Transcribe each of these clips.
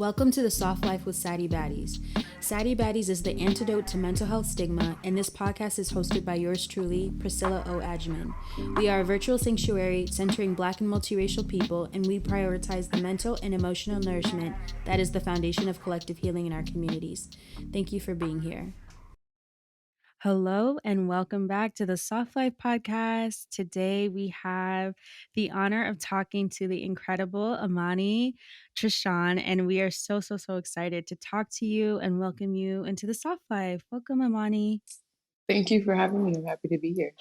Welcome to the Soft Life with Saddie Baddies. Saddie Baddies is the antidote to mental health stigma, and this podcast is hosted by yours truly, Priscilla O. Adjaman. We are a virtual sanctuary centering Black and multiracial people, and we prioritize the mental and emotional nourishment that is the foundation of collective healing in our communities. Thank you for being here. Hello and welcome back to the Soft Life podcast. Today we have the honor of talking to the incredible Imani Trishawn, and we are so excited to talk to you and welcome you into the Soft Life. Welcome, Imani. Thank you for having me. I'm happy to be here.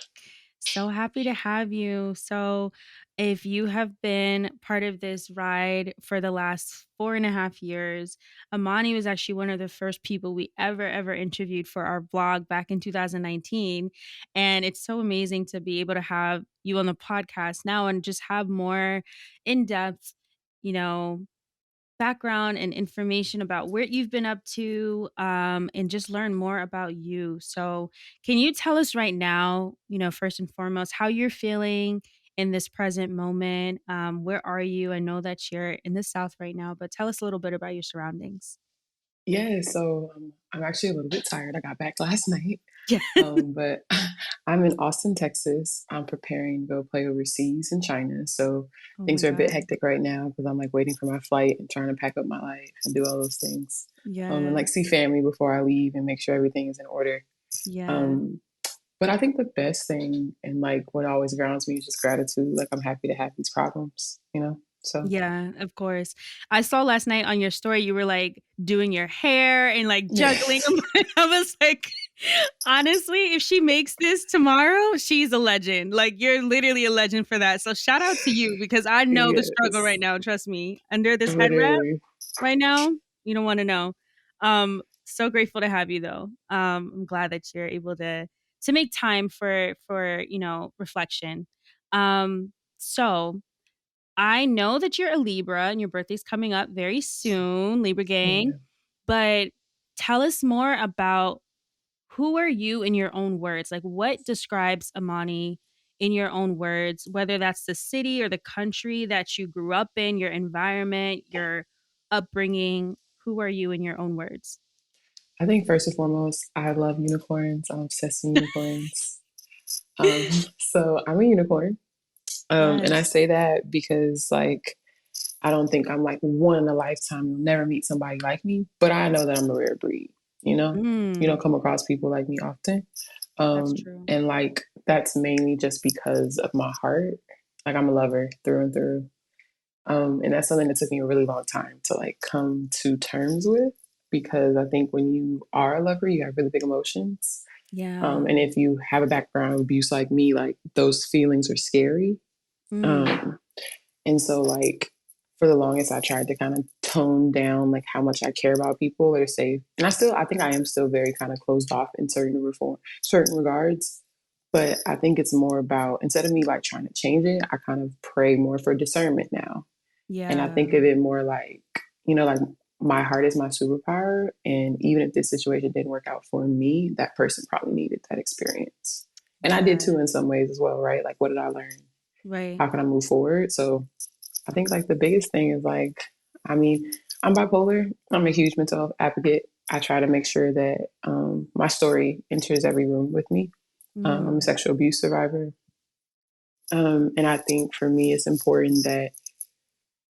So happy to have you. So, if you have been part of this ride for the last 4.5 years, Imani was actually one of the first people we ever interviewed for our blog back in 2019. And it's so amazing to be able to have you on the podcast now and just have more in depth, you know, background and information about where you've been up to, and just learn more about you. So can you tell us right now, first and foremost, how you're feeling in this present moment? Where are you? I know that you're in the South right now, but tell us a little bit about your surroundings. Yeah, so I'm actually a little bit tired. I got back last night, Yeah. but I'm in Austin, Texas. I'm preparing to go play overseas in China. So Oh things my are a bit God. hectic right now because I'm like waiting for my flight and trying to pack up my life and do all those things. And Yeah. like see family before I leave and make sure everything is in order. Yeah. Um, but I think the best thing and like what always grounds me is just gratitude. Like I'm happy to have these problems. So Yeah, of course. I saw last night on your story, you were like doing your hair and like yeah. juggling them. I was like, honestly, if she makes this tomorrow, she's a legend. Like you're literally a legend for that. So shout out to you because I know the struggle right Yes. now. Trust me. Under this head wrap Literally. right now, you don't want to know. So grateful to have you though. I'm glad that you're able to make time for reflection. So I know that you're a Libra and your birthday's coming up very soon, Libra gang, Yeah. but tell us more about who are you in your own words? Like what describes Imani in your own words, whether that's the city or the country that you grew up in, your environment, your upbringing. Who are you in your own words? I think first and foremost, I love unicorns. I'm obsessed with unicorns. Um, so I'm a unicorn. And I Yes. say that because like I don't think I'm like one in a lifetime. You'll never meet somebody like me, but I know that I'm a rare breed, you know? You Mm, don't come across people like me often. that's true. And like that's mainly just because of my heart. Like I'm a lover through and through. And that's something that took me a really long time to like come to terms with because I think when you are a lover, you have really big emotions. Yeah. And if you have a background of abuse like me, like those feelings are scary. Mm, Um, and so like for the longest I tried to kind of tone down like how much I care about people or say and I think I am still very kind of closed off in certain regards. But I think it's more about instead of me like trying to change it, I kind of pray more for discernment now. And I think yeah. of it more like, like my heart is my superpower. And even if this situation didn't work out for me, that person probably needed that experience. And I did Yeah. too in some ways as well, right? Like, what did I learn? Right. How can I move forward? So I think like the biggest thing is like, I mean, I'm bipolar. I'm a huge mental health advocate. I try to make sure that my story enters every room with me. I'm a Mm, sexual abuse survivor. And I think for me, it's important that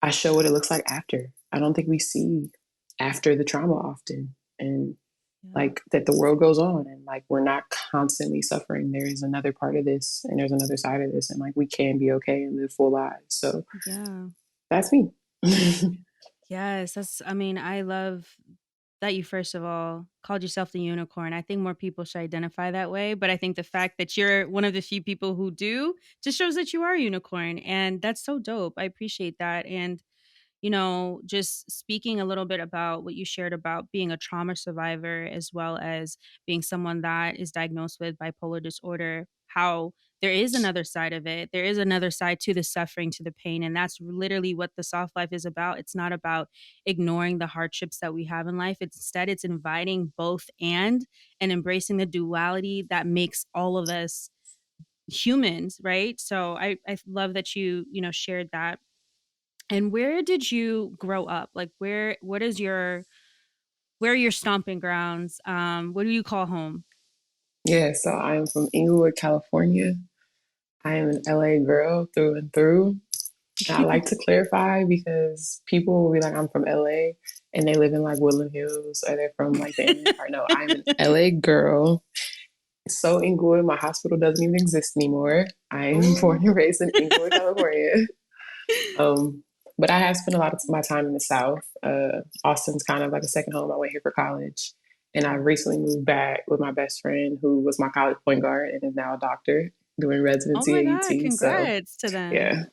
I show what it looks like after. I don't think we see after the trauma often. And yeah. like that the world goes on and like we're not constantly suffering. There is another part of this and there's another side of this. And like we can be okay and live full lives. So Yeah. that's me. Yes, I mean, I love that you first of all called yourself the unicorn. I think more people should identify that way, but I think the fact that you're one of the few people who do just shows that you are a unicorn and that's so dope. I appreciate that. And just speaking a little bit about what you shared about being a trauma survivor, as well as being someone that is diagnosed with bipolar disorder, how there is another side of it. There is another side to the suffering, to the pain. And that's literally what the soft life is about. It's not about ignoring the hardships that we have in life. Instead, it's inviting both and embracing the duality that makes all of us humans, right? So I love that you shared that. And where did you grow up? Like what is your where are your stomping grounds? What do you call home? Yeah, so I am from Inglewood, California. I am an LA girl through and through. And I like to clarify because people will be like, I'm from LA and they live in like Woodland Hills or they're from like the inland part. No, I'm an LA girl. So Inglewood, my hospital doesn't even exist anymore. I am Oh. born and raised in Inglewood, California. Um, but I have spent a lot of my time in the South. Austin's kind of like a second home. I went here for college. And I recently moved back with my best friend who was my college point guard and is now a doctor doing Oh residency my at god, UT. So congrats to them. yeah,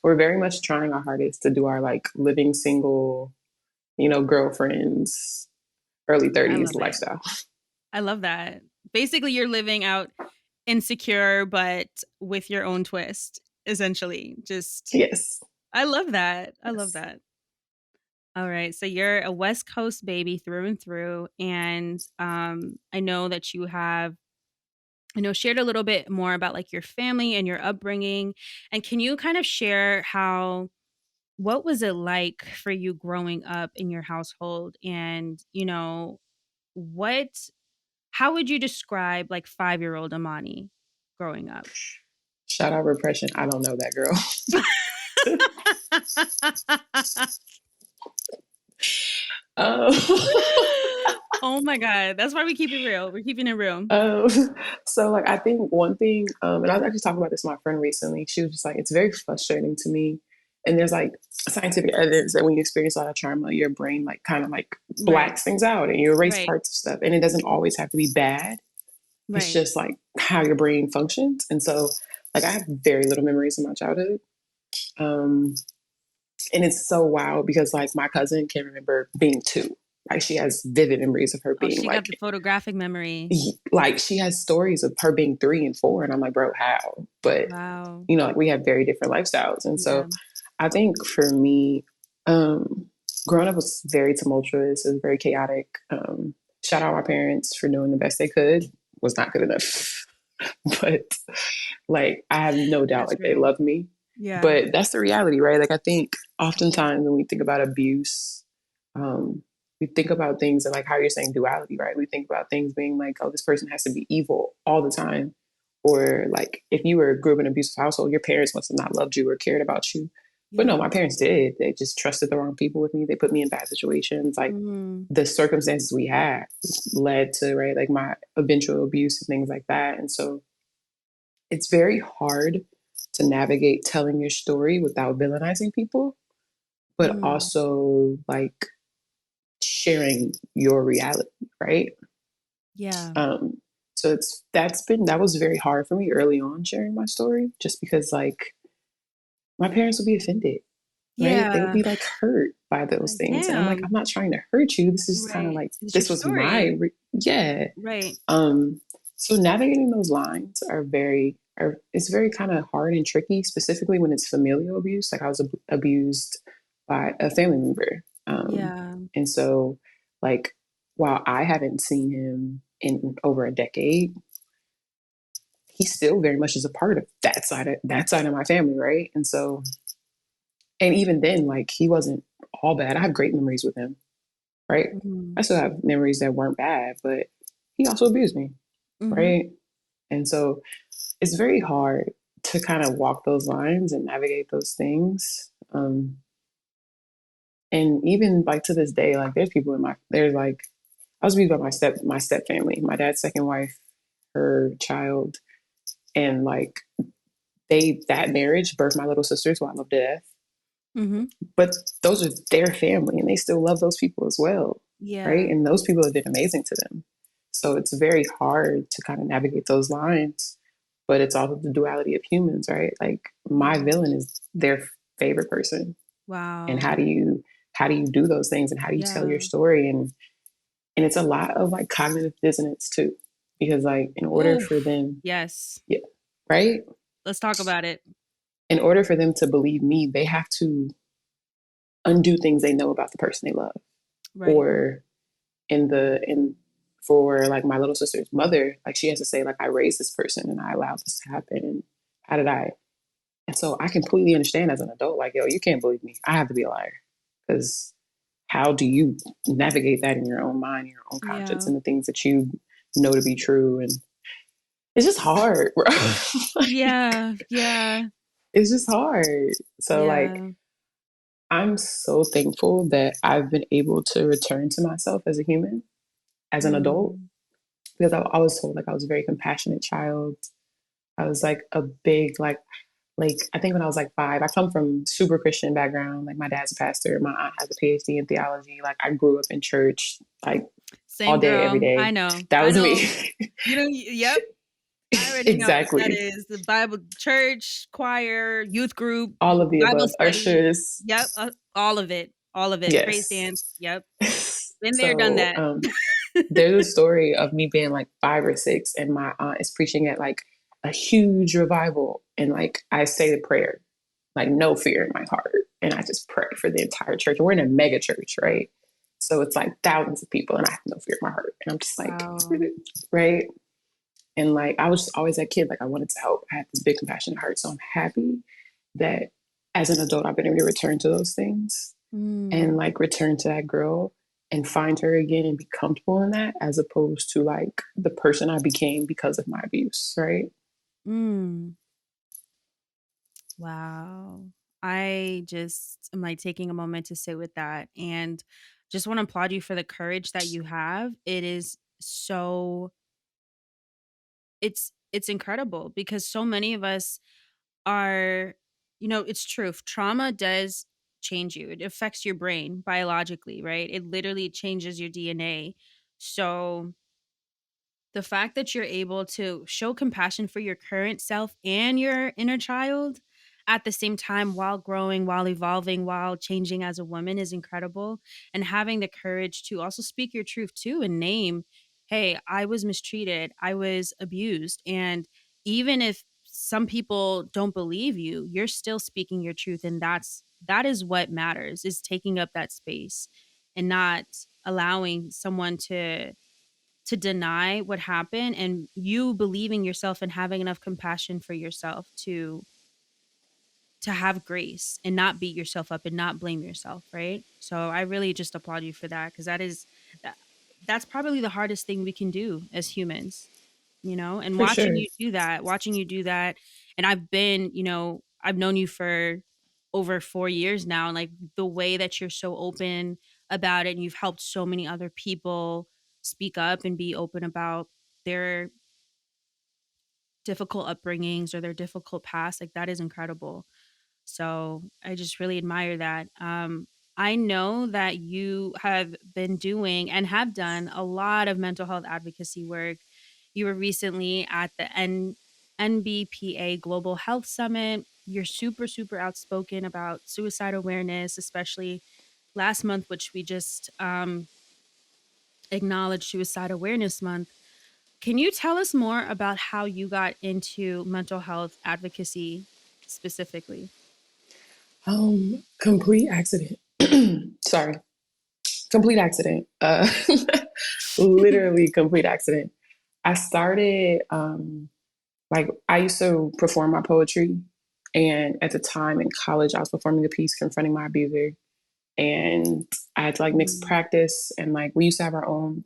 we're very much trying our hardest to do our like living single, girlfriends, early I 30s love it. lifestyle. I love that. Basically, you're living out insecure, but with your own twist, essentially. Just, Yes. I love that. I love Yes. that. All right. So you're a West Coast baby through and through. And I know that you have, shared a little bit more about like your family and your upbringing. And can you kind of share what was it like for you growing up in your household? And, what how would you describe like 5-year-old Imani growing up? Shout out repression. I don't know that girl. um, Oh my god, that's why we keep it real. We're keeping it real. um, so like I think one thing, and I was actually talking about this with my friend recently. She was just like, it's very frustrating to me. And there's like scientific evidence that when you experience a lot of trauma, your brain like kind of like Right. blacks things out and you erase Right. parts of stuff. And it doesn't always have to be bad. It's Right. just like how your brain functions. And so like I have very little memories of my childhood. Um, and it's so wild because like my cousin can remember being 2. Like she has vivid memories of her Oh, being she got the like photographic memory. like she has stories of her being 3 and 4, and I'm like, bro, how? But Wow. like we have very different lifestyles, and Yeah. so I think for me, growing up was very tumultuous. It was very chaotic. Shout out my parents for doing the best they could. Was not good enough, but like I have no doubt, That's like they real. love me. Yeah. But that's the reality, right? Like I think oftentimes when we think about abuse, um, we think about things and like how you're saying duality, right? We think about things being like, oh, this person has to be evil all the time. Or like if you were grew up in an abusive household, your parents must have not loved you or cared about you. But no, Yeah. my parents did. They just trusted the wrong people with me. They put me in bad situations. Like Mhm. the circumstances we had led to, right, like my eventual abuse and things like that. And so it's very hard to navigate telling your story without villainizing people, but Mhm. also like sharing your reality, right? Yeah. Um, so that was very hard for me early on sharing my story, just because like my parents would be offended, right? They would Yeah. be like hurt by those Like, things, and I'm like, I'm damn. not trying to hurt you. This is kind of Right. like It's your this was my story. yeah. Right. Um, so navigating those lines it's very kind of hard and tricky, specifically when it's familial abuse. Like I was abused by a family member, Yeah. and so like while I haven't seen him in over a decade, he still very much is a part of that side of my family, right? And so, and even then, like he wasn't all bad. I have great memories with him, right? Mhm. I still have memories that weren't bad, but he also abused me, Mhm. right? And so it's very hard to kind of walk those lines and navigate those things. And even like to this day, like there's like I was abused by my step family, my dad's second wife, her child, and like that marriage birthed my little sisters, who I love to death. Mhm. But those are their family, and they still love those people as well, right? Yeah. And those people have been amazing to them. So it's very hard to kind of navigate those lines, but it's also the duality of humans, right? Like my Yeah. villain is their favorite person. And Wow. how do you do those things and how do you tell your Yeah. story? And it's a lot of like cognitive dissonance too. Because like in order for Oof. them, Yes. yeah, right? Let's talk about it. In order for them to believe me, they have to undo things they know about the person they love. Right. Or in for like my little sister's mother, like she has to say, like, I raised this person and I allowed this to happen. And how did I And so I completely understand as an adult, like, yo, you can't believe me. I have to be a liar. Because how do you navigate that in your own mind, your own conscience, Yeah. and the things that you know to be true? And it's just hard, bro. Like, Yeah. Yeah. it's just hard. So, like, Yeah. I'm so thankful that I've been able to return to myself as a human, as an adult, Mm. because I was told like I was a very compassionate child. I was like a big like I think when I was like 5, I come from super Christian background. Like my dad's a pastor, my aunt has a PhD in theology. Like I grew up in church, like all Same day, every girl. day. I know. That I was know. me. Yep. I already know what that Exactly. is. The Bible church, choir, youth group, All of the Bible above. study. Ushers. Yep, all of it. All of it. Praise Yes. dance. Yep. Been there, done So that. there's a story of me being like 5 or 6, and my aunt is preaching at like a huge revival. And like I say the prayer, like no fear in my heart. And I just pray for the entire church. And we're in a mega church, right? So it's like thousands of people, and I have no fear in my heart. And I'm just like, Wow. right? And like I was just always that kid, like I wanted to help. I had this big compassionate heart. So I'm happy that as an adult I've been able to return to those things and Mm, like return to that girl and find her again and be comfortable in that, as opposed to like the person I became because of my abuse, right? mm. Wow. I just am like taking a moment to sit with that and just want to applaud you for the courage that you have. It is so it's incredible because so many of us are, it's true. Trauma does change you. It affects your brain biologically, right? It literally changes your DNA. So the fact that you're able to show compassion for your current self and your inner child at the same time while growing, while evolving, while changing as a woman is incredible. And having the courage to also speak your truth too and name, hey, I was mistreated, I was abused. And even if some people don't believe you, you're still speaking your truth. And that is what matters, is taking up that space and not allowing someone to deny what happened, and you believing yourself and having enough compassion for yourself to have grace and not beat yourself up and not blame yourself, right? So I really just applaud you for that, because that that's probably the hardest thing we can do as humans, and For sure. watching you do that. And I've known you for over 4 years now, and like the way that you're so open about it, and you've helped so many other people speak up and be open about their difficult upbringings or their difficult past, like that is incredible. So I just really admire that. I know that you have been doing and have done a lot of mental health advocacy work. You were recently at the NBPA Global Health Summit. You're super, super outspoken about suicide awareness, especially last month, which we just acknowledged Suicide Awareness Month. Can you tell us more about how you got into mental health advocacy specifically? Complete accident. Sorry. Complete accident. Literally complete accident. I started like I used to perform my poetry, and at the time in college I was performing a piece confronting my abuser, and I had to like mix Mm. practice, and like we used to have our own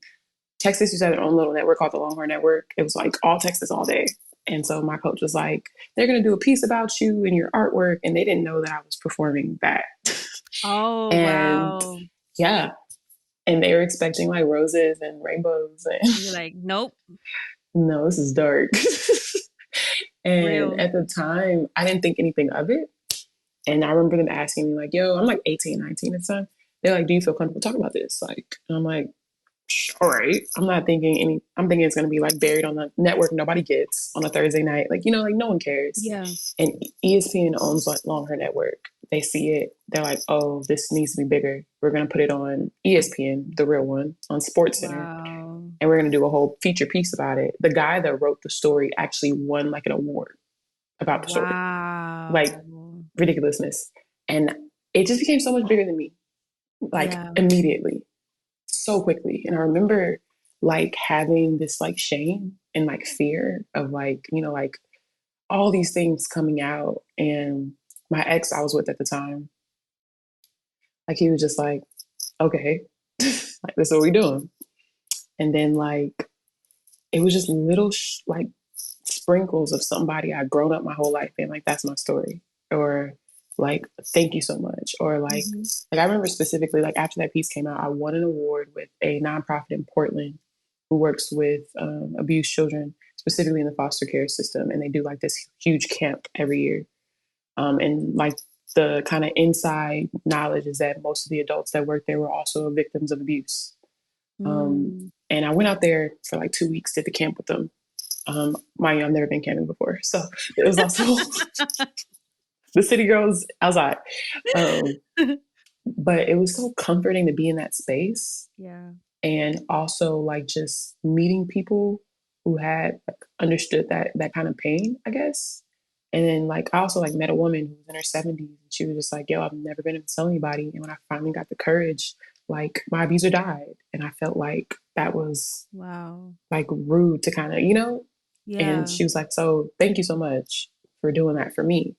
Texas used to have their own little network called the Longhorn Network. It was like all Texas all day. And so my coach was like, they're going to do a piece about you and your artwork. And they didn't know that I was performing that. Oh, And wow. yeah, and they were expecting like roses and rainbows. And You're like, "Nope, no, this is dark. And real." at the time, I didn't think anything of it. And I remember them asking me, like, yo, I'm like 18, 19 at the time. They're like, do you feel comfortable talking about this? Like, and I'm like, all right. I'm thinking it's gonna be like buried on the network nobody gets on a Thursday night. Like, like no one cares. Yeah. And ESPN owns like Longhorn Network. They see it, they're like, oh, this needs to be bigger. We're gonna put it on ESPN, the real one, on Sports Center, Wow. and we're gonna do a whole feature piece about it. The guy that wrote the story actually won like an award about the story. Like Wow. ridiculousness. And it just became so much bigger than me, like Yeah. immediately, so quickly. And I remember like having this like shame and like fear of like, like, all these things coming out. And my ex I was with at the time, like he was just like, okay, like this is what we doing. And then like it was just little like sprinkles of somebody I've grown up my whole life in, like that's my story. Or like, thank you so much. Or Mhm. like I remember specifically, like after that piece came out, I won an award with a nonprofit in Portland who works with abused children, specifically in the foster care system. And they do like this huge camp every year. And like the kind of inside knowledge is that most of the adults that work there were also victims of abuse. Mm. And I went out there for like 2 weeks, did the camp with them. Mind you, I've never been camping before. So it was also the city girls outside. Um, but it was so comforting to be in that space, Yeah. and also like just meeting people who had like, understood that kind of pain, I guess. And then like I also like met a woman who was in her 70s and she was just like, yo, I've never been able to tell anybody. And when I finally got the courage, like my abuser died. And I felt like that was Wow. like rude to kind of, and Yeah. she was like, so thank you so much for doing that for me.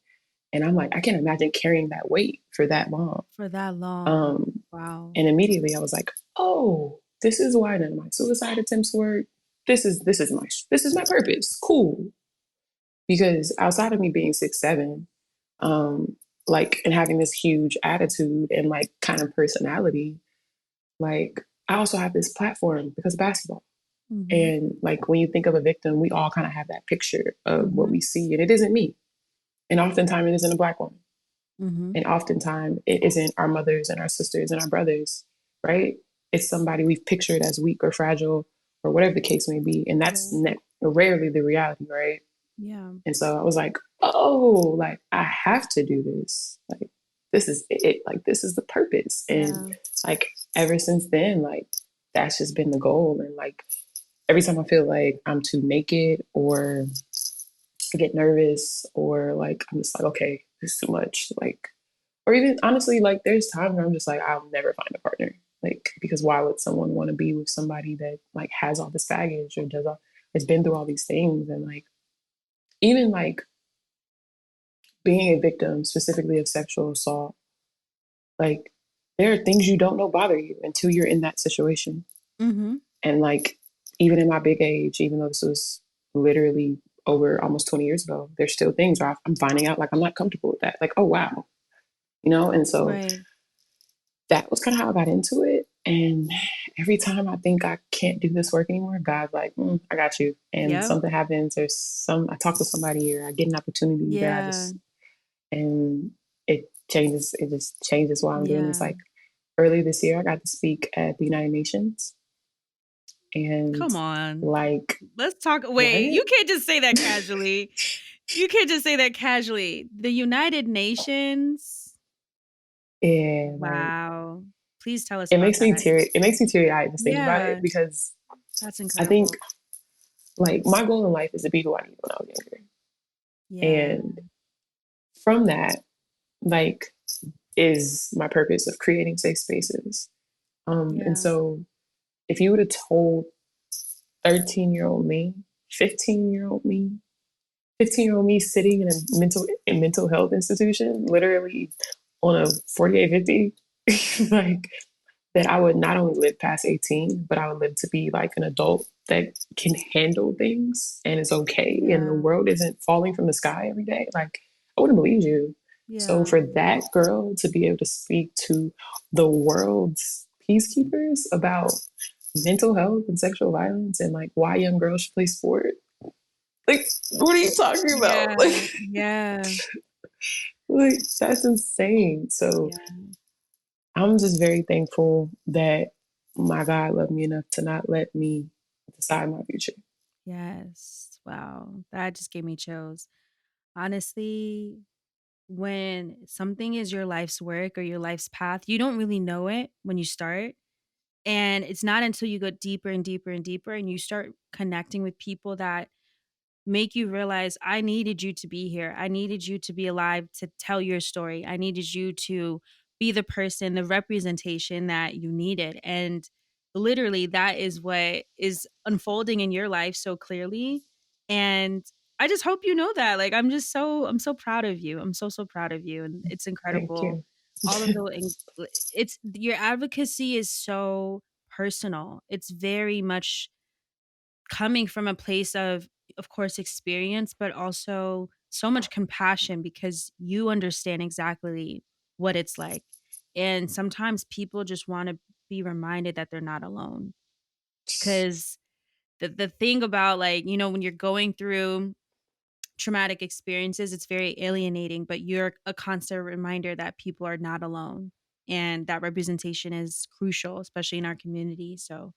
And I'm like, I can't imagine carrying that weight for that long. For that long. Um, Wow. and immediately I was like, oh, this is why none of my suicide attempts work. This is my purpose. Cool. Because outside of me being 6'7", like and having this huge attitude and like kind of personality, like I also have this platform because of basketball. Mhm. And like when you think of a victim, we all kind of have that picture of what Mhm. we see, and it isn't me. And oftentimes it isn't a black woman. Mhm. And oftentimes it isn't our mothers and our sisters and our brothers, right? It's somebody we've pictured as weak or fragile or whatever the case may be. And that's Right. rarely the reality, right? Yeah. And so I was like, oh, like I have to do this. Like this is it. Like this is the purpose. And Yeah. like ever since then, like that's just been the goal. And like every time I feel like I'm too naked or I get nervous or like I'm just like, okay, this is too much. Like, or even honestly, like there's times where I'm just like, I'll never find a partner. Like, because why would someone want to be with somebody that like has all this baggage or has been through all these things? And like even like being a victim specifically of sexual assault, like there are things you don't know bother you until you're in that situation. Mhm. And like even in my big age, even though this was literally over almost 20 years ago, there's still things where I'm finding out like I'm not comfortable with that. Like, oh wow, and so Right. that was kind of how I got into it. And every time I think I can't do this work anymore, God's like, I got you. And Yep. something happens, or I talk to somebody, or I get an opportunity that I Yeah. just, and it just changes why I'm doing this. Yeah. Like earlier this year, I got to speak at the United Nations, and Come on. like, Let's talk. what? Wait, you can't just say that casually. You can't just say that casually. The United Nations. Yeah, like Wow. Please tell us about that. it makes me teary eyed just thinking about it Yeah, because that's I think incredible. like my goal in life is to be who I need when I was younger. Yeah, And from that, like, is my purpose of creating safe spaces. And yeah, so if you would have told 13-year-old me, 15-year-old me, 15-year-old me sitting in a mental health institution, literally on a 4850, like that I would not only live past 18, but I would live to be like an adult that can handle things and is okay and the yeah, world isn't falling from the sky every day. Like, I wouldn't believe you. So yeah, for that girl to be able to speak to the world's peacekeepers about mental health and sexual violence and like why young girls should play sport, like what are you talking about? yeah, yeah, Like that's insane. So yeah. I'm just very thankful that my God loved me enough to not let me decide my future. Yes. Wow. That just gave me chills. Honestly, when something is your life's work or your life's path, you don't really know it when you start. And it's not until you go deeper and deeper and deeper and you start connecting with people that make you realize I needed you to be here. I needed you to be alive to tell your story. I needed you to be the person, the representation that you needed. And literally, that is what is unfolding in your life so clearly. And I just hope you know that. Like, I'm so proud of you. I'm so, so proud of you, and it's Thank incredible. you. All of the it's your advocacy is so personal. It's very much coming from a place of course, experience, but also so much compassion because you understand exactly what it's like. And sometimes people just want to be reminded that they're not alone. Because the thing about, like, when you're going through traumatic experiences, it's very alienating, but you're a constant reminder that people are not alone. And that representation is crucial, especially in our community. So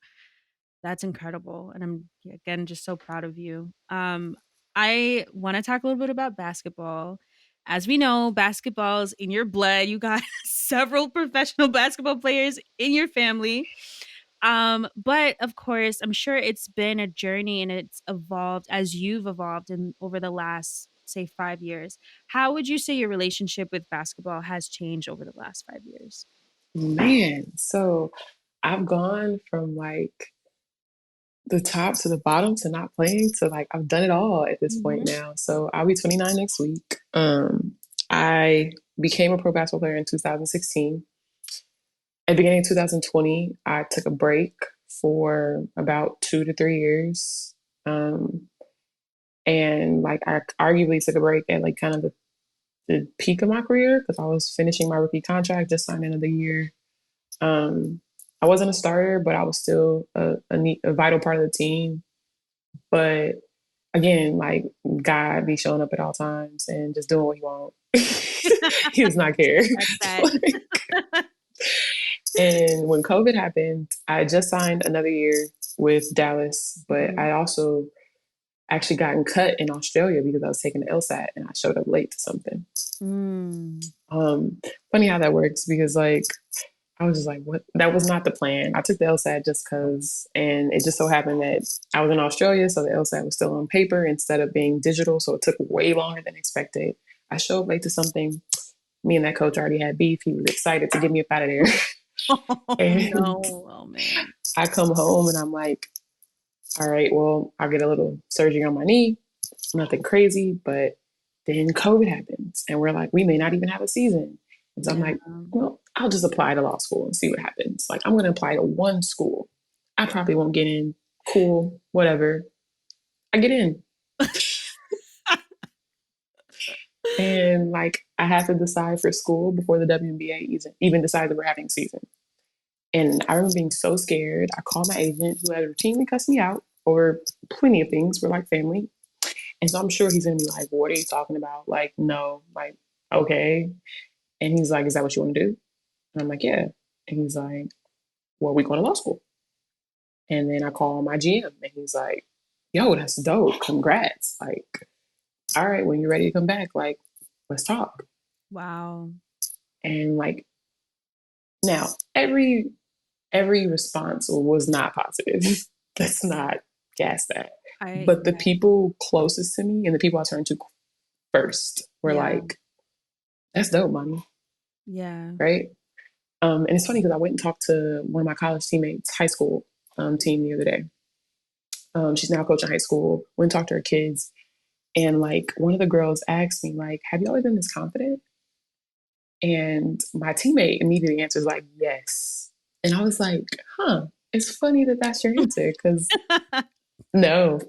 that's incredible, and I'm, again, just so proud of you. I wanna talk a little bit about basketball. As we know, basketball is in your blood. You got several professional basketball players in your family. But of course, I'm sure it's been a journey and it's evolved as you've evolved in over the last, say, 5 years. How would you say your relationship with basketball has changed over the last 5 years? Man, so I've gone from like the top to the bottom to not playing to like I've done it all at this point Mhm. now. So I'll be 29 next week. I became a pro basketball player in 2016. At the beginning of 2020, I took a break for about 2 to 3 years. Um, and like I arguably took a break at like kind of the peak of my career because I was finishing my rookie contract, just signed another year. Um, I wasn't a starter, but I was still a vital part of the team. But again, like God be showing up at all times and just doing what he wants. He does not care. That's that. And when COVID happened, I just signed another year with Dallas, but Mhm. I also actually gotten cut in Australia because I was taking the LSAT and I showed up late to something. Mm. Um, Funny how that works because like I was just like, what? That was not the plan. I took the LSAT just because, and it just so happened that I was in Australia, so the LSAT was still on paper instead of being digital, so it took way longer than expected. I showed late to something. Me and that coach already had beef. He was excited to get me up out of there. Oh, And no. Oh, man. I come home and I'm like, all right, well, I'll get a little surgery on my knee. Nothing crazy, but then COVID happens and we're like, we may not even have a season. And so I'm Yeah. like, well, I'll just apply to law school and see what happens. Like, I'm going to apply to one school. I probably won't get in. Cool, whatever. I get in. And like, I have to decide for school before the WNBA even decides that we're having a season. And I remember being so scared. I called my agent who had routinely cussed me out over plenty of things. We're like family. And so I'm sure he's gonna be like, what are you talking about? Like, no, like, okay. And he's like, is that what you want to do? And I'm like, yeah. And he's like, well, we going to law school. And then I call my GM and he's like, yo, that's dope. Congrats. Like, all right, when you're ready to come back, like, let's talk. Wow. And like now, every response was not positive. Let's not gas that. But the Yeah. people closest to me and the people I turned to first were Yeah. like, that's dope, mommy. Yeah. Right. And it's funny because I went and talked to one of my college teammates, high school team the other day. She's now coaching high school. Went and talked to her kids, and like one of the girls asked me, like, "Have you always been this confident?" And my teammate immediately answers like, "Yes." And I was like, "Huh." It's funny that that's your answer because no,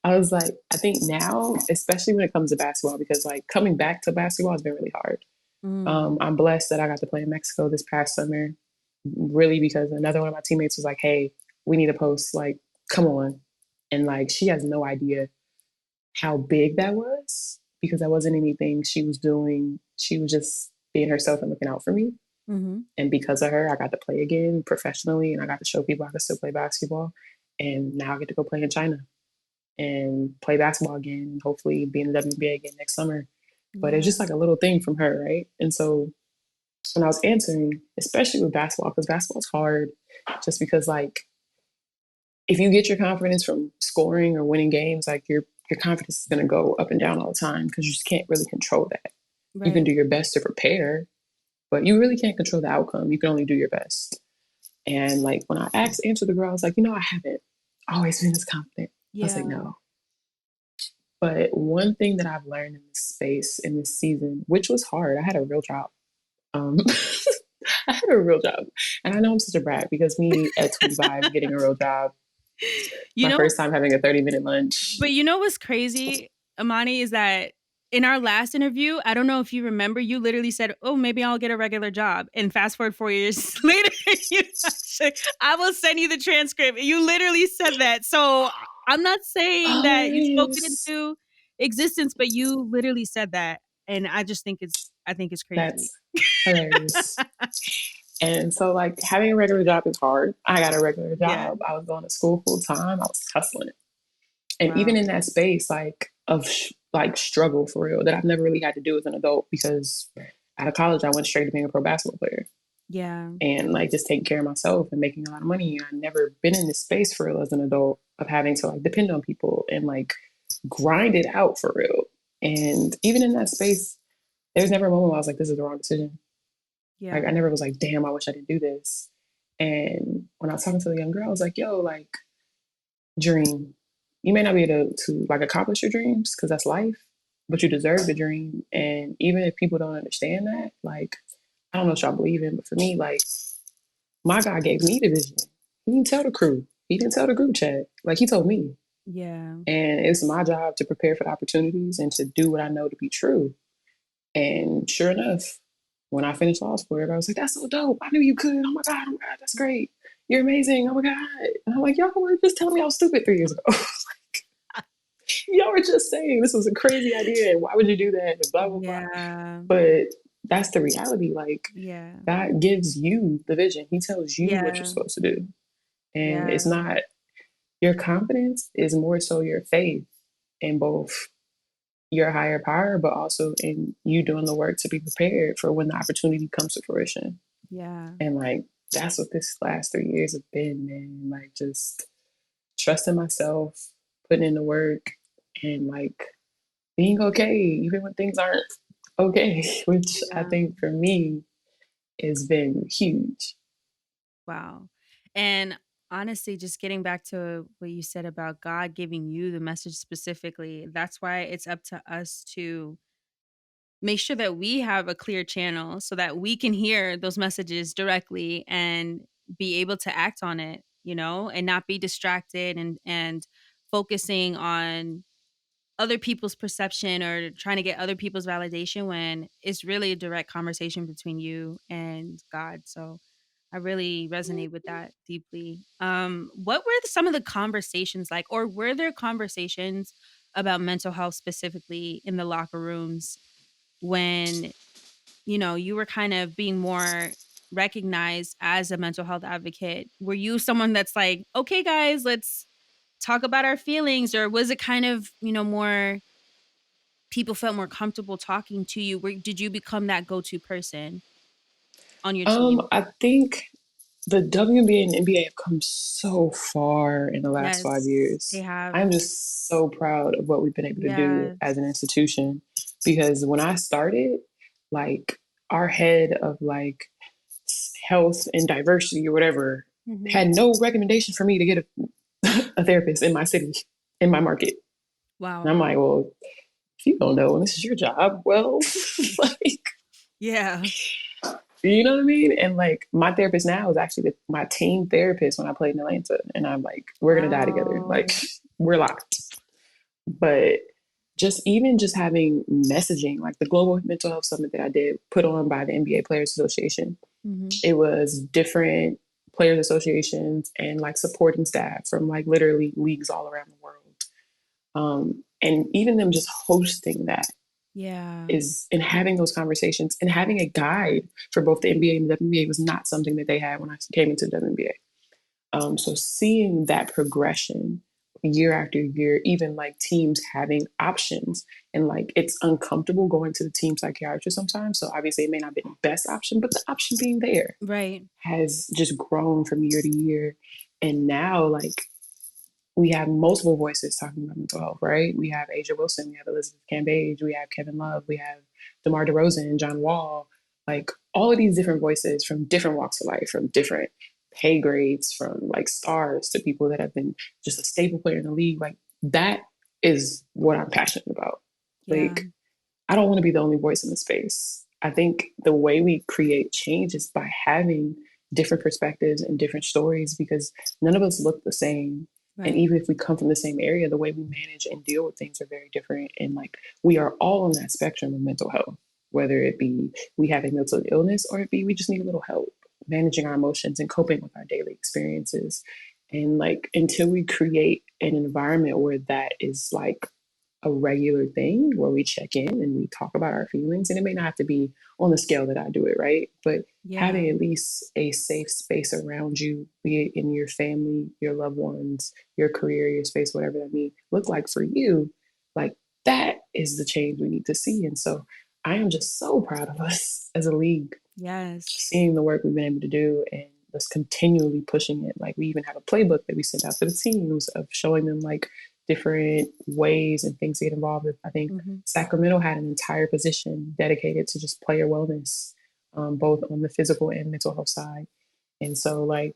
I was like, I think now, especially when it comes to basketball, because like coming back to basketball has been really hard. Mm. I'm blessed that I got to play in Mexico this past summer, really because another one of my teammates was like, "Hey, we need a post. Like, come on!" And like, she has no idea how big that was because that wasn't anything she was doing. She was just being herself and looking out for me. Mhm. And because of her, I got to play again professionally, and I got to show people I could still play basketball. And now I get to go play in China and play basketball again, and hopefully be in the WNBA again next summer. But it's Yeah. just like a little thing from her, right? And so when I was answering, especially with basketball, because basketball's hard, just because like if you get your confidence from scoring or winning games, like your confidence is going to go up and down all the time because you just can't really control that. You can Right. do your best to prepare, but you really can't control the outcome. You can only do your best. And like when I answered the girl, I was like, I haven't always been this confident. I was like, Yeah. no. But one thing that I've learned in this space in this season, which was hard, I had a real job. Um, I had a real job, and I know I'm such a brat because me at 25 getting a real job, You my know, first time having a 30-minute lunch. but you know what's crazy, Imani, is that in our last interview, I don't know if you remember, you literally said, "Oh, maybe I'll get a regular job." And fast forward 4 years later, you actually, I will send you the transcript. You literally said that. So I'm not saying that you spoke it Hilarious. into existence, but you literally said that, and I think it's crazy. That's hilarious. And so, like, having a regular job is hard. I got a regular Yeah. job. I was going to school full time. I was hustling. And even Wow. in that space, like, of like struggle for real, that I've never really had to do as an adult because out of college, I went straight to being a pro basketball player Yeah. and like just taking care of myself and making a lot of money. I've never been in this space for real as an adult of having to like depend on people and like grind it out for real. And even in that space, there was never a moment where I was like, this is the wrong decision. Like, Yeah. I never was like, damn, I wish I didn't do this. And when I was talking to the young girl, I was like, yo, like, dream. You may not be able to like accomplish your dreams because that's life, but you deserve the dream. And even if people don't understand that, like, I don't know what y'all believe in, but for me, like, my God gave me the vision. He didn't tell the crew. He didn't tell the group chat. Like, he told me. Yeah. And it's my job to prepare for the opportunities and to do what I know to be true. And sure enough, when I finished law school, everybody was like, that's so dope. I knew you could. Oh my God, that's great. You're amazing. Oh my God. And I'm like, y'all were just telling me I was stupid 3 years ago. Y'all were just saying this was a crazy idea and why would you do that? And blah, blah, blah. Yeah. But that's the reality. Like, Yeah. God gives you the vision, He tells you what you're Yeah. supposed to do. And it's Yeah. not your confidence, is more so your faith in both your higher power, but also in you doing the work to be prepared for when the opportunity comes to fruition. Yeah. And like, that's what this last 3 years have been, man. Like, just trusting myself, putting in the work, and like being okay, even when things aren't okay, which I Yeah. think for me has been huge. Wow. And honestly, just getting back to what you said about God giving you the message specifically, that's why it's up to us to make sure that we have a clear channel so that we can hear those messages directly and be able to act on it, and not be distracted and focusing on other people's perception or trying to get other people's validation when it's really a direct conversation between you and God. So I really resonate with that deeply. What were some of the conversations like, or were there conversations about mental health specifically in the locker rooms when, you were kind of being more recognized as a mental health advocate? Were you someone that's like, okay, guys, let's talk about our feelings? Or was it kind of, more people felt more comfortable talking to you? Did you become that go-to person on your team? I think the WNBA and NBA have come so far in the last five Yes, they years. have. I'm just so proud of what we've been able to do Yes. as an institution because when I started, like our head of like health and diversity or whatever Mhm. had no recommendation for me to get a therapist in my city, in my market. And Wow. I'm like, well, if you don't know and this is your job, well, like, Yeah. you know what I mean? And like my therapist now is actually my team therapist when I played in Atlanta. And I'm like, we're gonna die together. Like Wow. we're locked. But just having messaging, like the Global Mental Health Summit that I did put on by the NBA Players Association, Mhm. it was different players associations and like supporting staff from like literally leagues all around the world. And even them just hosting that Yeah. is and having those conversations and having a guide for both the NBA and the WNBA was not something that they had when I came into the WNBA. So seeing that progression year after year, even like teams having options and like it's uncomfortable going to the team psychiatrist sometimes. So obviously it may not be the best option, but the option being there Right. has just grown from year to year. And now like we have multiple voices talking about mental health, right? We have Asia Wilson, we have Elizabeth Cambage, we have Kevin Love, we have DeMar DeRozan, John Wall, like all of these different voices from different walks of life, from different pay grades, from like stars to people that have been just a staple player in the league. Like that is what I'm passionate about. Yeah. Like, I don't want to be the only voice in the space. I think the way we create change is by having different perspectives and different stories because none of us look the same. And Right. even if we come from the same area, the way we manage and deal with things are very different. And like we are all on that spectrum of mental health, whether it be we have a mental illness or it be we just need a little help managing our emotions and coping with our daily experiences. And like until we create an environment where that is like a regular thing where we check in and we talk about our feelings. And it may not have to be on the scale that I do it, right? But Yeah. having at least a safe space around you, be it in your family, your loved ones, your career, your space, whatever that may look like for you, like that is the change we need to see. And so I am just so proud of us as a league, Yes. seeing the work we've been able to do and just continually pushing it. Like we even have a playbook that we sent out to the teams of showing them like different ways and things to get involved with. I think Mhm. Sacramento had an entire position dedicated to just player wellness, both on the physical and mental health side. And so like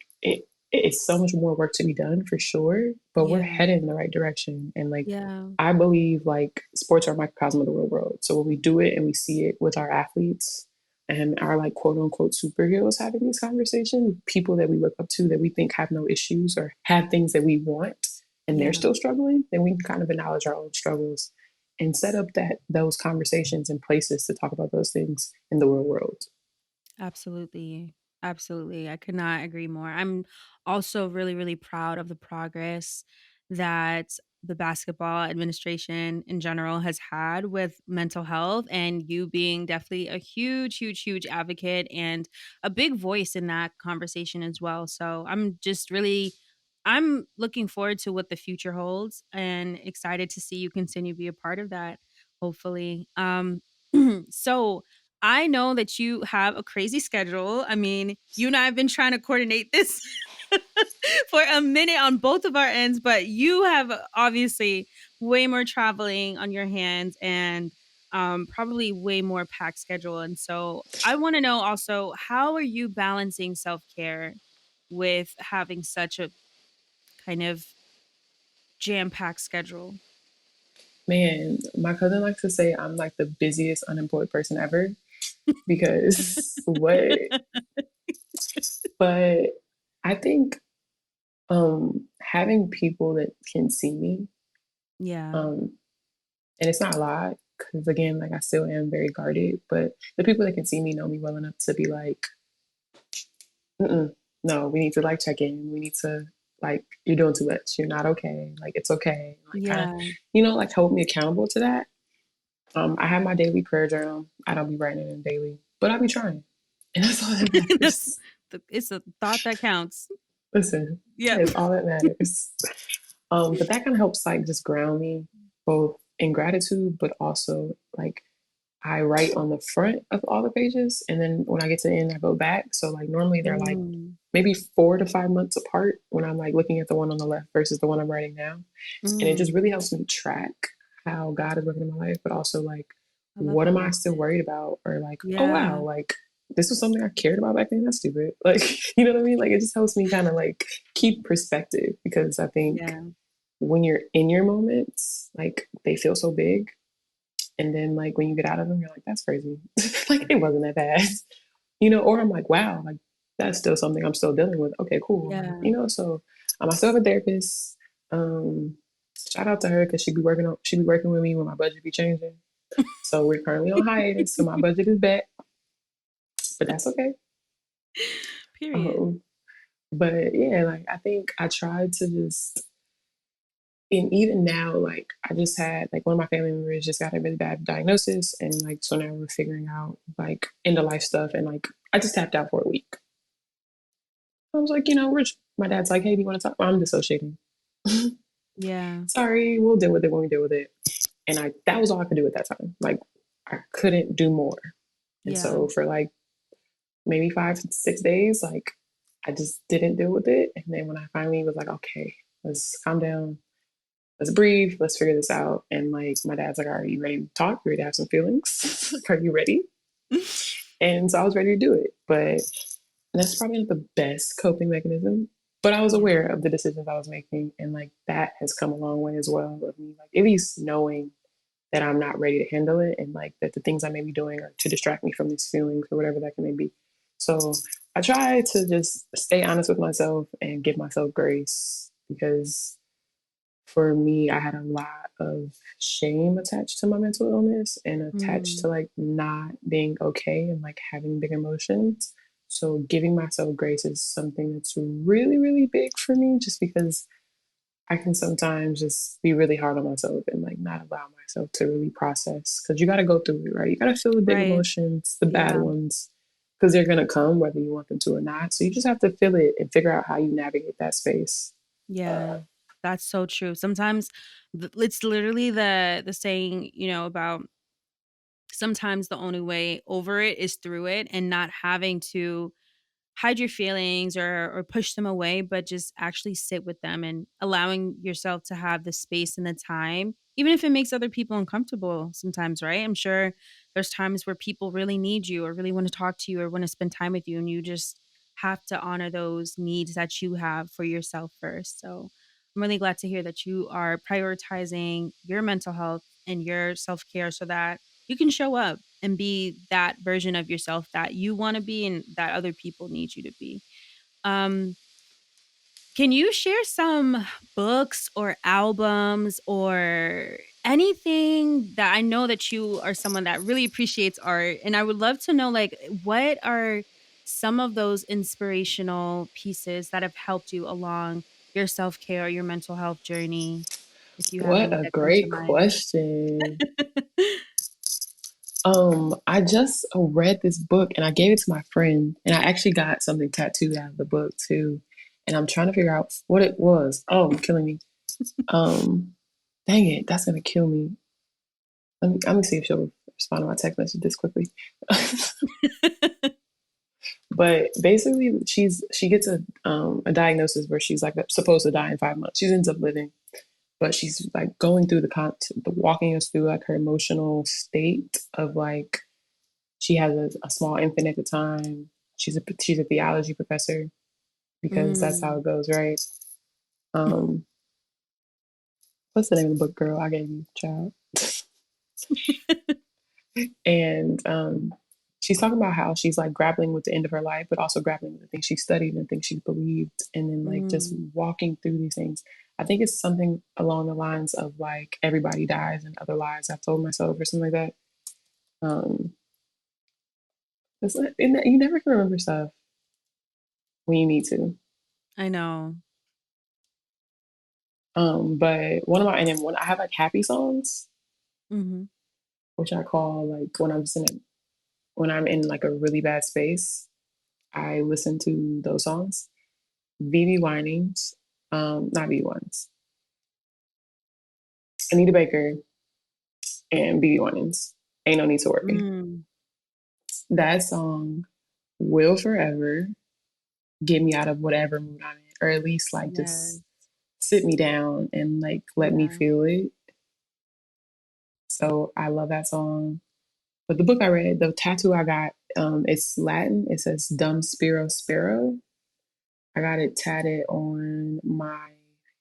it's so much more work to be done for sure, but we're Yeah. headed in the right direction. And like Yeah. I believe like sports are a microcosm of the real world. So when we do it and we see it with our athletes and our like quote unquote superheroes having these conversations, people that we look up to that we think have no issues or have things that we want and they're Yeah. still struggling, then we can kind of acknowledge our own struggles and set up that those conversations and places to talk about those things in the real world. Absolutely. Absolutely. I could not agree more. I'm also really, really proud of the progress that the basketball administration in general has had with mental health, and you being definitely a huge, huge, huge advocate and a big voice in that conversation as well. So I'm looking forward to what the future holds and excited to see you continue to be a part of that, hopefully. So I know that you have a crazy schedule. I mean, you and I have been trying to coordinate this for a minute on both of our ends, but you have obviously way more traveling on your hands and probably way more packed schedule. And so I want to know also, how are you balancing self care with having such a kind of jam packed schedule? Man, my cousin likes to say I'm like the busiest unemployed person ever because what, but I think having people that can see me, Yeah. um, and it's not a lot because again, like I still am very guarded, but the people that can see me know me well enough to be like, mm-mm, no, we need to like check in. We need to like, you're doing too much. You're not okay. Like it's okay. Like kind of, Yeah. like hold me accountable to that. I have my daily prayer journal. I don't be writing it in daily, but I be trying, and that's all that That's matters. it's a thought that counts. Listen, that Yep. is all that matters. But that kind of helps like just ground me both in gratitude, but also like I write on the front of all the pages, and then when I get to the end, I go back. So like normally they're like Mm. maybe 4 to 5 months apart when I'm like looking at the one on the left versus the one I'm writing now, and it just Mm. really helps me track how God is working in my life, but also like I love what how am you I do still it. worried about, or like oh wow, Yeah. like this was something I cared about back then. That's stupid. Like you know what I mean? Like it just helps me kind of like keep perspective because I think Yeah. when you're in your moments, like they feel so big. And then like when you get out of them, you're like, that's crazy. Like it wasn't that bad. Or I'm like, wow, like that's still something I'm still dealing with. Okay, cool. Like, Yeah. so I still have a therapist. Um, Shout out to her because she be working with me when my budget be changing. So we're currently on hiatus, so my budget is back, but that's okay. Period. Um, but yeah, like I think I tried to just and even now, like I just had like one of my family members just got a really bad diagnosis, and like so now we're figuring out like end of life stuff, and like I just tapped out for a week. I was like, Rich. My dad's like, hey, do you want to talk? I'm dissociating. Yeah. Sorry, we'll deal with it when we deal with it. And that was all I could do at that time. Like I couldn't do more. And Yeah. so for like maybe 5 to 6 days, like I just didn't deal with it. And then when I finally was like, okay, let's calm down, let's breathe, let's figure this out. And like my dad's like, are you ready to talk? You ready to have some feelings? Like, are you ready? And so I was ready to do it. But that's probably not the best coping mechanism. But I was Yeah. aware of the decisions I was making, and like that has come a long way as well. Of me, like at least knowing that I'm not ready to handle it, and like that the things I may be doing are to distract me from these feelings or whatever that may be. So I try to just stay honest with myself and give myself grace because for me, I had a lot of shame attached to my mental illness and attached Mm, to like not being okay and like having big emotions. So giving myself grace is something that's really, really big for me just because I can sometimes just be really hard on myself and like not allow myself to really process because you got to go through it, right? You got to feel the big right. emotions, the bad Yeah. ones, because they're going to come whether you want them to or not. So you just have to feel it and figure out how you navigate that space. Yeah. That's so true. Sometimes it's literally the saying, about sometimes the only way over it is through it, and not having to hide your feelings or push them away, but just actually sit with them and allowing yourself to have the space and the time, even if it makes other people uncomfortable sometimes, right? I'm sure there's times where people really need you or really want to talk to you or want to spend time with you, and you just have to honor those needs that you have for yourself first. So I'm really glad to hear that you are prioritizing your mental health and your self-care so that you can show up and be that version of yourself that you want to be and that other people need you to be. Um, can you share some books or albums or anything that I know that you are someone that really appreciates art? And I would love to know, like, what are some of those inspirational pieces that have helped you along your self care or your mental health journey? If you have What any a that come to great mind. question. I just read this book and I gave it to my friend, and I actually got something tattooed out of the book too. And I'm trying to figure out what it was. Oh, killing me. Um, Dang it, that's gonna kill me. Let me see if she'll respond to my text message this quickly. But basically, she gets a diagnosis where she's like supposed to die in 5 months. She ends up living, but she's like going through the walking us through like her emotional state of like she has a small infant at the time. She's a theology professor because that's how Mm. it goes, right? Um, what's the name of the book, girl? I gave you, child. And she's talking about how she's like grappling with the end of her life, but also grappling with the things she studied and things she believed, and then like just Mm. walking through these things. I think it's something along the lines of like everybody dies and other lies I've told myself or something like that. You never can remember stuff when you need to. I know. But one of my and then when I have like happy songs, Mhm. which I call like when I'm in like a really bad space, I listen to those songs. VV Winings, not VV Winings, Anita Baker and BB Winans. Ain't no need to worry. Mm. That song will forever get me out of whatever mood I'm in, or at least like Yes. just sit me down and like let me Yeah. feel it. So I love that song. But the book I read, the tattoo I got, it's Latin. It says "Dum Spiro Spero." I got it tatted on my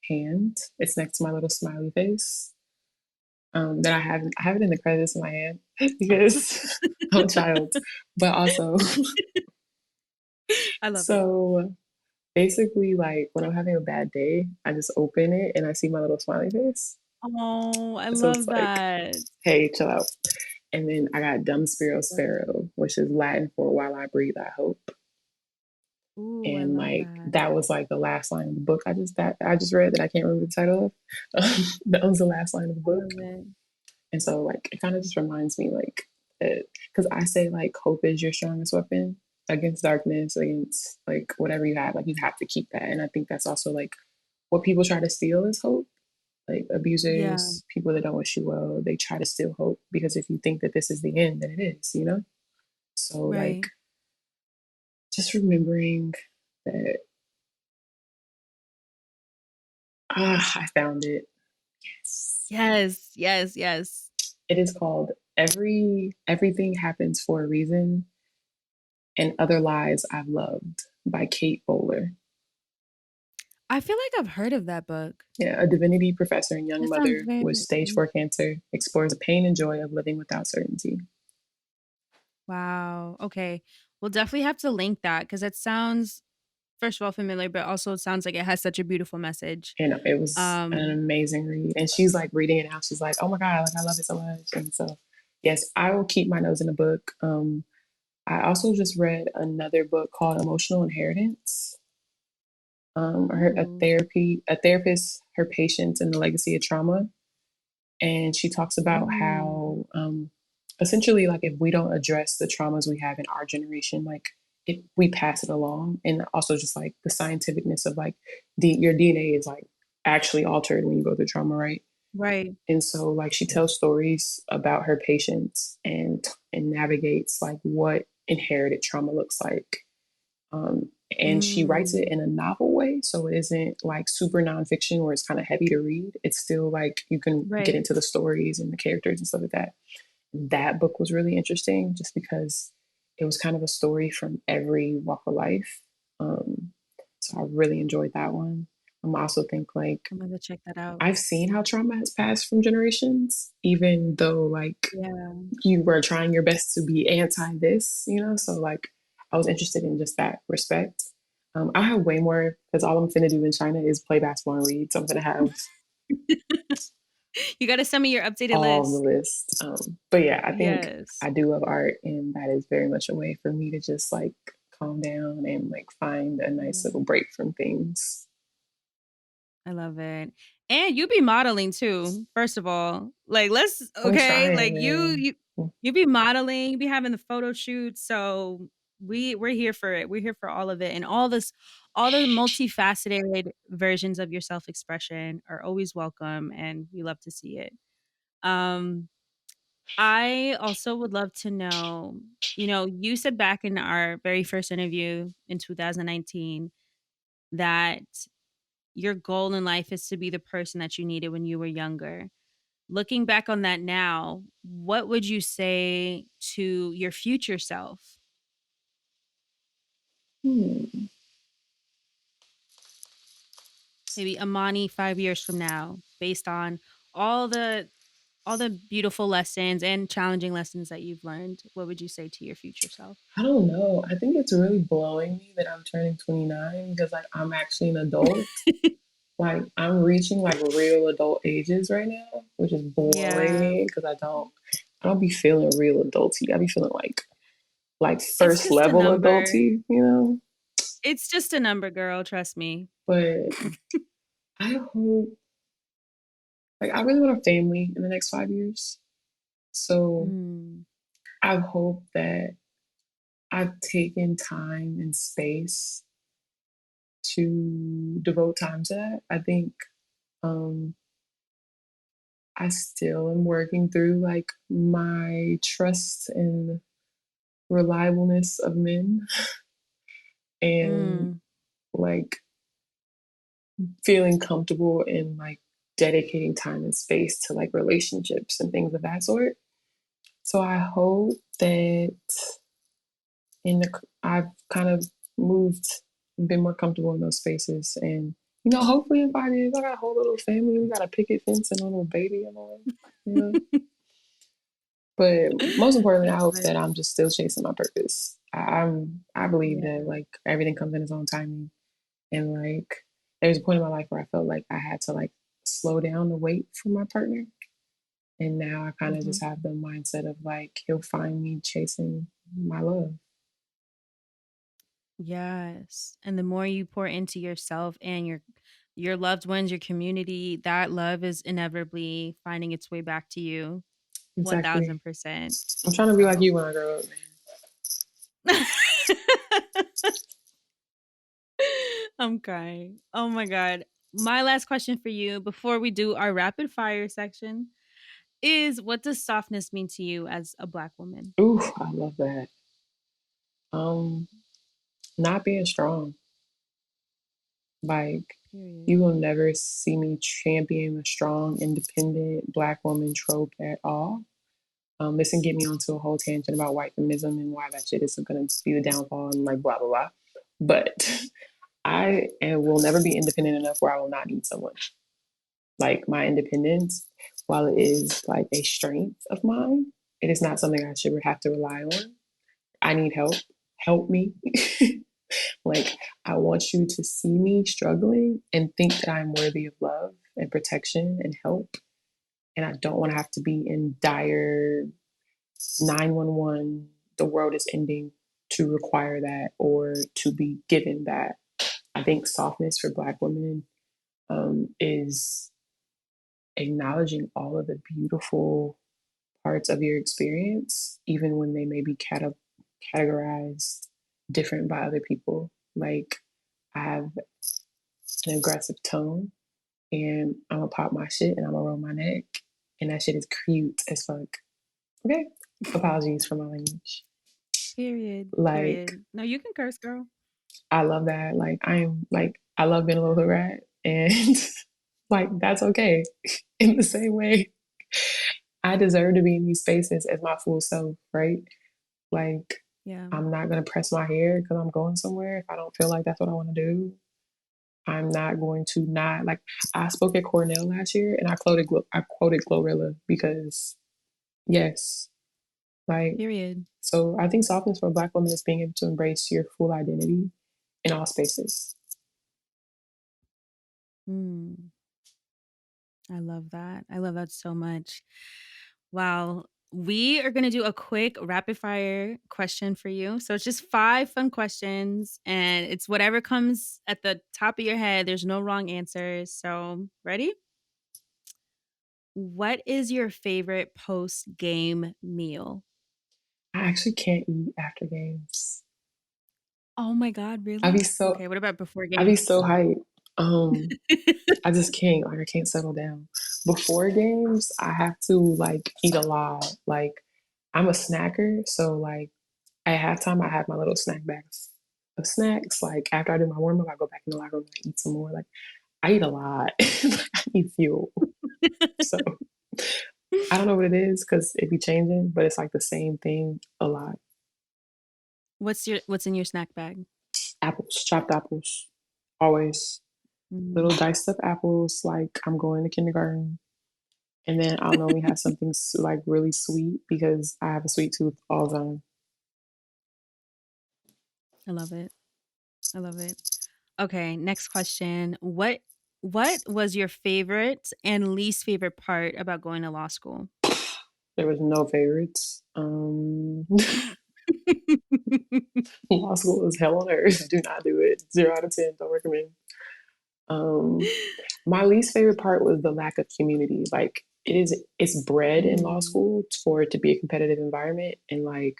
hand. It's next to my little smiley face. That I have it in the crevice of my hand because I'm a child, but also I love it. so basically like when I'm having a bad day, I just open it and I see my little smiley face. Oh, I So it's love like, that. hey, chill out. And then I got Dum Spiro Love it. Spero, which is Latin for while I breathe, I hope. Ooh, I And love like that. that was like the last line of the book I just read that I can't remember the title of. That was the last line of the I book. love it. And so like it kind of just reminds me like because I say like hope is your strongest weapon against darkness, against like whatever you have, like you have to keep that. And I think that's also like what people try to steal is hope. Like Yeah, abusers, people that don't wish you well, they try to steal hope because if you think that this is the end, then it is, you know? So like right. just remembering that I found it. Yes. Yes, yes, yes. It is called Everything Happens for a Reason and Other Lives I've Loved by Kate Bowler. I feel like I've heard of that book. Yeah, a divinity professor and young That sounds mother very with stage 4 cancer explores the pain and joy of living without certainty. wow. Okay. We'll definitely have to link that because it sounds, first of all, familiar, but also it sounds like it has such a beautiful message. You know, it was an Um, amazing read. And she's like reading it now. She's like, oh my God, like I love it so much. And so, yes, I will keep my nose in the book. I also just read another book called Emotional Inheritance. ooh, A therapist, her patients, and the legacy of trauma. And she talks about mm, how essentially, like, if we don't address the traumas we have in our generation, like we pass it along. And also just like the scientificness of like your DNA is like actually altered when you go through trauma, right? right. And so like she tells stories about her patients and navigates like what inherited trauma looks like. um, and she writes it Mm, in a novel way, so it isn't like super nonfiction where it's kind of heavy to read. It's still like you can get right. into the stories and the characters and stuff like that. That book was really interesting just because it was kind of a story from every walk of life. So I really enjoyed that one. I also think like I'm gonna check that out. I've seen how trauma has passed from generations, even though like Yeah. you were trying your best to be anti this, you know? So like I was interested in just that respect. I have way more because all I'm finna do in China is play basketball and read. So I'm gonna have You gotta send me your updated all the list. list. But yeah, I think Yes. I do love art, and that is very much a way for me to just like calm down and like find a nice little Yeah. break from things. I love it. And you be modeling too, first of all. Like, let's I'm okay, trying, like man. you be modeling, you be having the photo shoots, so we're here for it. We're here for all of it. And all the multifaceted versions of your self-expression are always welcome and we love to see it. Um I also would love to know, you said back in our very first interview in 2019 that your goal in life is to be the person that you needed when you were younger. Looking back on that now, what would you say to your future self? Hmm. Maybe Imani 5 years from now, based on all the all the beautiful lessons and challenging lessons that you've learned. What would you say to your future self? I don't know. I think it's really blowing me that I'm turning 29 because like I'm actually an adult. Like I'm reaching like real adult ages right now, which is blowing Yeah. me because I don't be feeling real adulty. I be feeling like It's first just a level number. adulty, you know? It's just a number, girl, trust me. But I hope like I really want a family in the next 5 years. So Mm, I hope that I've taken time and space to devote time to that. I think um I still am working through like my trust and reliableness of men and mm, like feeling comfortable in like dedicating time and space to like relationships and things of that sort. So I hope that I've kind of moved and been more comfortable in those spaces. And you know, hopefully in 5 years I got a whole little family. We got a picket fence and a little baby and all. You know. But most importantly, I hope but that I'm just still chasing my purpose. I believe yeah. that like everything comes in its own timing, and like there's a point in my life where I felt like I had to like slow down the wait for my partner, and now I kind of Mhm. just have the mindset of like he'll find me chasing my love. Yes. And the more you pour into yourself and your loved ones, your community, that love is inevitably finding its way back to you Exactly. 1000%. I'm trying to be like So you when I grow up, man. I'm crying. Oh my god. My last question for you before we do our rapid fire section is, what does softness mean to you as a black woman? Ooh, I love that. Um, Not being strong. Like Period. you will never see me champion a strong, independent black woman trope at all. This can get me onto a whole tangent about white feminism and why that shit isn't going to be the downfall and like blah blah blah. But will never be independent enough where I will not need someone. Like my independence, while it is like a strength of mine, it is not something I should have to rely on. I need help. Help me. Like, I want you to see me struggling and think that I'm worthy of love and protection and help. And I don't want to have to be in dire 911, the world is ending to require that or to be given that. I think softness for Black women is acknowledging all of the beautiful parts of your experience, even when they may be categorized different by other people. Like, I have an aggressive tone and I'm gonna pop my shit and I'm gonna roll my neck, and that shit is cute as fuck. Okay? Apologies for my language. Period. Like, Period. No, you can curse, girl. I love that. Like, I love being a little hood rat, and like, that's okay. In the same way, I deserve to be in these spaces as my full self, right? Like, Yeah. I'm not gonna press my hair because I'm going somewhere if I don't feel like that's what I want to do. I'm not going to not like. I spoke at Cornell last year and I quoted Glorilla because yes, like, Period. so I think softness for a Black woman is being able to embrace your full identity in all spaces. Mm, I love that. I love that so much. Wow. We are going to do a quick rapid fire question for you. So it's just 5 fun questions and it's whatever comes at the top of your head. There's no wrong answers. So, ready? What is your favorite post game meal? I actually can't eat after games. Oh my God, I really? be so Okay, what about before I be games? so hyped. I just can't. Like, I can't settle down. Before games, I have to like eat a lot. Like, I'm a snacker, so like at halftime, I have my little snack bags of snacks. Like after I do my warm up, I go back in the locker room and I eat some more. Like, I eat a lot. I need fuel. So I don't know what it is because it be changing, but it's like the same thing a lot. What's in your snack bag? Apples, chopped apples, always little Mm. diced up apples. Like I'm going to kindergarten. And then I'll normally have something like really sweet because I have a sweet tooth all the time. I love it. I love it. Okay, next question. What was your favorite and least favorite part about going to law school? There was no favorites. Law school is hell on earth. Do not do it. 0 out of 10. Don't recommend. Um, my least favorite part was the lack of community. Like it's bred in law Mm, school for it to be a competitive environment, and like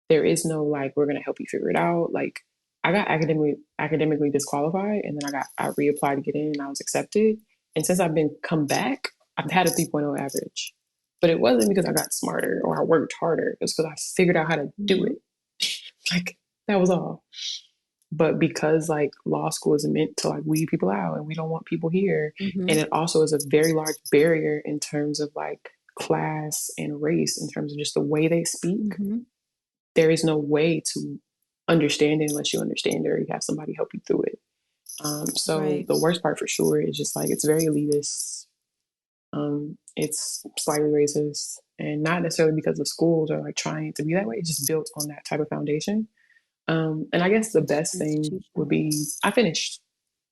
there is no like we're gonna help you figure it out. Like I got academically disqualified, and then I reapplied to get in, and I was accepted. And since I've been come back, I've had a 3.0 average, but it wasn't because I got smarter or I worked harder. It was because I figured out how to do mhm, it. Like that was all. But because like law school is meant to like weed people out, and we don't want people here, mhm, and it also is a very large barrier in terms of like class and race, in terms of just the way they speak, mhm. there is no way to understand it unless you understand it or you have somebody help you through it. So Right. the worst part for sure is just like it's very elitist. It's slightly racist, and not necessarily because the schools are like trying to be that way. It's just built on that type of foundation. And I guess the It's just best thing would institution. be I finished.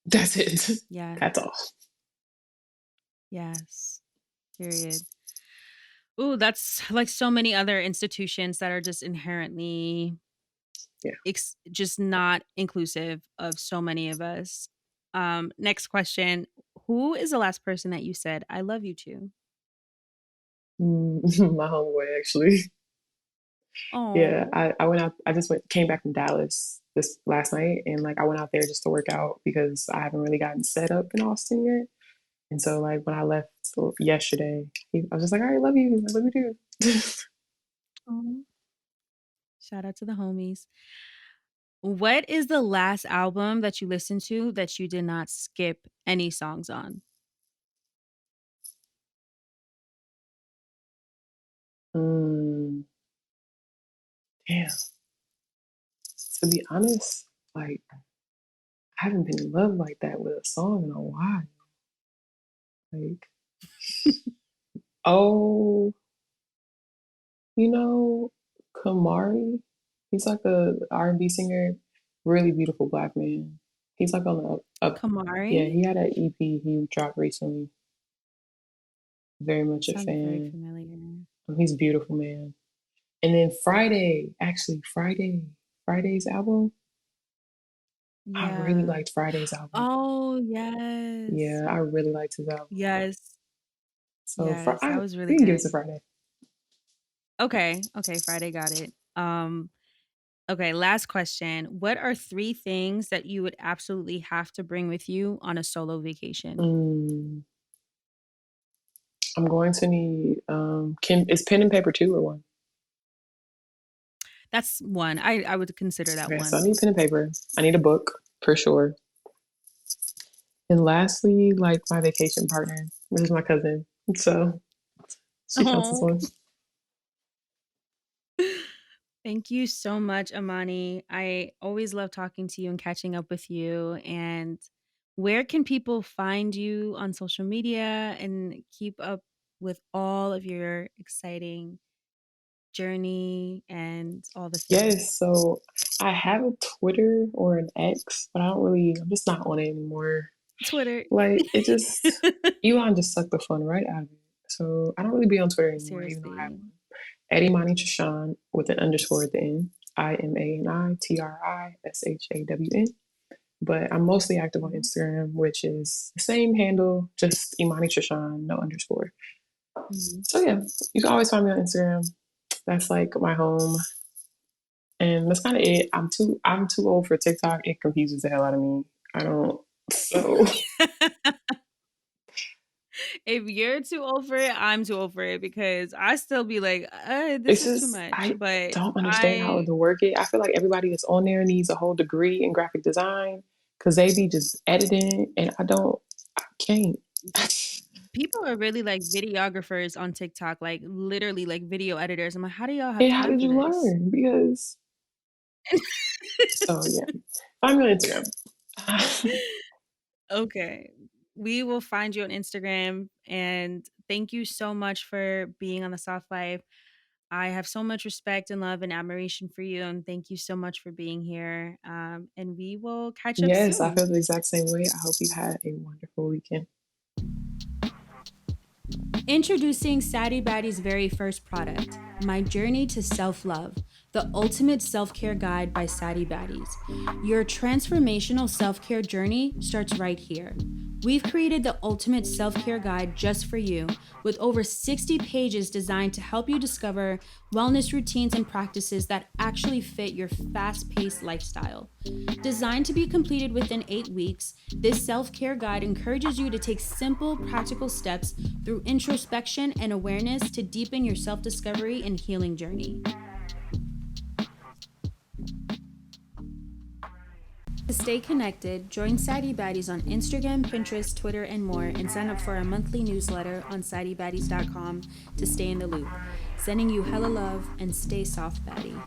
That's it. Yeah. That's all. Yes. Period. Ooh, that's like so many other institutions that are just inherently Yeah. just not inclusive of so many of us. Next question. Who is the last person that you said I love you to? My homeboy actually. Yeah, Oh, I went out. I just came back from Dallas this last night, and like I went out there just to work out because I haven't really gotten set up in Austin yet. And so like when I left yesterday, I was just like, "All right, love you, I love you too." oh. Shout out to the homies. What is the last album that you listened to that you did not skip any songs on? mm, Damn. To be honest, like I haven't been in love like that with a song in a while. Like, oh, you know, Kamari. He's like a R&B singer, really beautiful black man. He's like on the up. Yeah, Kamari? he had an EP he dropped recently. Very much a Sounds very fan. familiar. He's a beautiful man. And then Friday's album. I really Yeah. liked Friday's album. Oh, yes. Yeah, I really liked his album. Yes. So Yes, that was really we can give it to good. Friday. Okay, okay, Friday got it. Okay, last question. What are 3 things that you would absolutely have to bring with you on a solo vacation? Mm, I'm going to need is pen and paper two or one? That's 1. I would consider that Okay, so I 1. need pen and paper. I need a book for sure. And lastly, like my vacation partner, which is my cousin. So she counts as Oh. one. Thank you so much, Imani. I always love talking to you and catching up with you. And where can people find you on social media and keep up with all of your exciting journey and all the Yes, things? so I have a Twitter or an X, but I'm just not on it anymore. Twitter. Like it just Elon just sucked the fun right out of it. So I don't really be on Twitter anymore, even though I have Seriously. one. At Imani Trishawn with an underscore at the end. IMANI TRISHAWN. But I'm mostly active on Mhm. Instagram, which is the same handle, just Imani Trishawn, no underscore. Mhm. So yeah, you can always find me on Instagram. That's like my home. And that's kind of it. I'm too old for TikTok. It confuses the hell out of me. I don't so If you're too old for it, I'm too old for it because I still be like, this it's is too just much. I But don't understand how I to work it. I feel like everybody that's on there needs a whole degree in graphic design because they be just editing and I can't. people are really like videographers on TikTok, like literally like video editors. I'm like, how do y'all have And how time did for you this? learn? Because so yeah, find me on Instagram. Okay. We will find you on Instagram. And thank you so much for being on the Soft Life. I have so much respect and love and admiration for you. And thank you so much for being here. And we will catch up Yes, I soon. feel the exact same way. I hope you had a wonderful weekend. Introducing Saddie Baddie's very first product, My Journey to Self Love, the ultimate self care guide by Saddie Baddies. Your transformational self care journey starts right here. We've created the ultimate self care guide just for you, with over 60 pages designed to help you discover wellness routines and practices that actually fit your fast paced lifestyle. Designed to be completed within 8 weeks, this self care guide encourages you to take simple, practical steps through introspection and awareness to deepen your self discovery and healing journey. To stay connected, join Saddie Baddies on Instagram, Pinterest, Twitter, and more, and sign up for our monthly newsletter on SaddieBaddies.com to stay in the loop. Sending you hella love and stay soft, Baddie.